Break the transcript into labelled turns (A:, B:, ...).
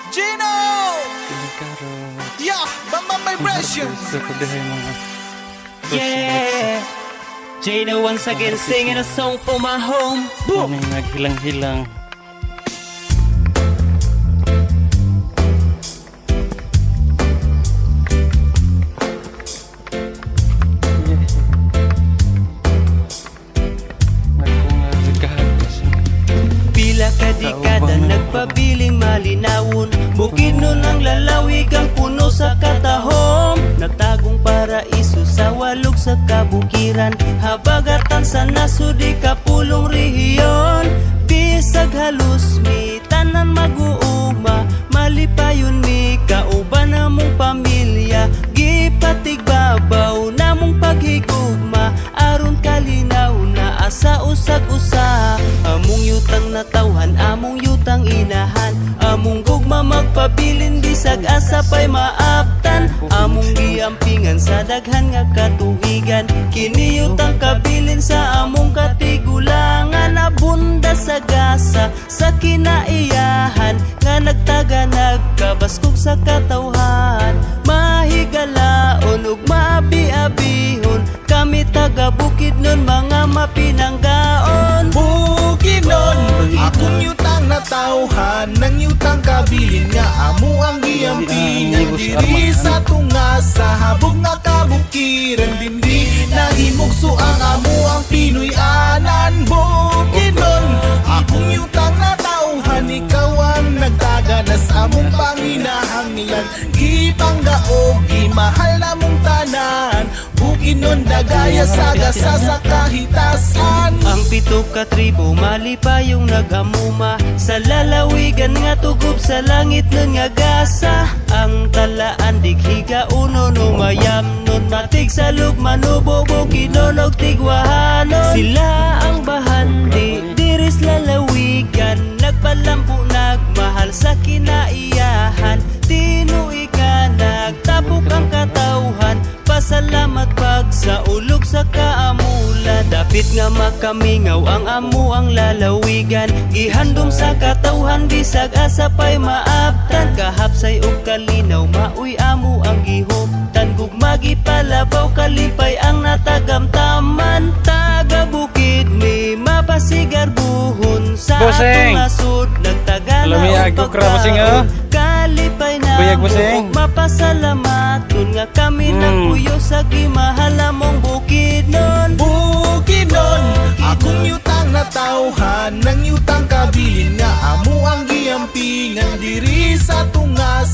A: Gino!
B: Karot.
A: Yeah, Bambang Vibration!
C: Yeah, Jada once again singing a song for my home.
B: Boom! Naghilang-hilang.
C: Pila ka dekada nagpabiling malinawon, bukid nun ang lalawig ang puno sa katahom. Nagtagong paraiso sa walog sa kabukiran, habagatan sa nasudi kapulong rehiyon. Bisag halus mi tanan mag-uuma, malipayon mi kauban namong pamilya. Gipatig babaw namong paghigugma, aron kalinaw na asa usag-usa. Among yutang natawhan, among yutang inahan, among gugma magpabilin bisag asa pa'y maaptan. Among giampingan sa daghan nga katuigan, kini yutang kabilin sa among katigulangan. Abunda sa gasa sa kinaiyahan, nga nagtaga nagkabaskog sa katawhan. Mahigalaon ug maabi-abihon, kami taga bukid nun mga mapinanggaon.
A: Bukinon, akong yutang natawhan, nang yutang kabilin nga amo ang giampingan. Diri sa tunga sa habog nga kabukiran, dindi nahimugso ang amo ang Pinoy anan. Bukinon, akong yutang natawhan, ikaw ang nagtaga na sa among panginahanglan. Gipanggaog, gimahal na mong tanan, Bukinon dagaya sa gasa sa kahitasan.
C: Ang pito ka tribo malipayong nagamuma, sa lalawigan nga tugob sa langit nun nga gasa. Ang talaan dighiga uno no mayam nun, matig sa lugmanubo Bukinon og tigwahanon. Sila ang bahandi diris lalawigan, nagpalampu nagmahal sa kinaiyahan. Tinuig nga nagtapok ang katawhan, pasalamat pag sa ulog sa kaamulan. Dapit nga makamingaw ang amo ang lalawigan, gihandom sa katawhan bisag asa pa'y maaptan. Kahapsay og kalinaw mauy amo ang gihuptan, gugmagi palabaw kalipay ang natagamtaman. Taga bukid mi mapasigar buhon sa atong asod, nagtagana og pagkaon. Kalipay na buhok mapasalamatun nga kami nagpuyo sa gimahala mong Bukinon.
A: Bukinon, akong yutang natawhan, nang yutang kabilin nga amo ang giampingan. Diri sa tunga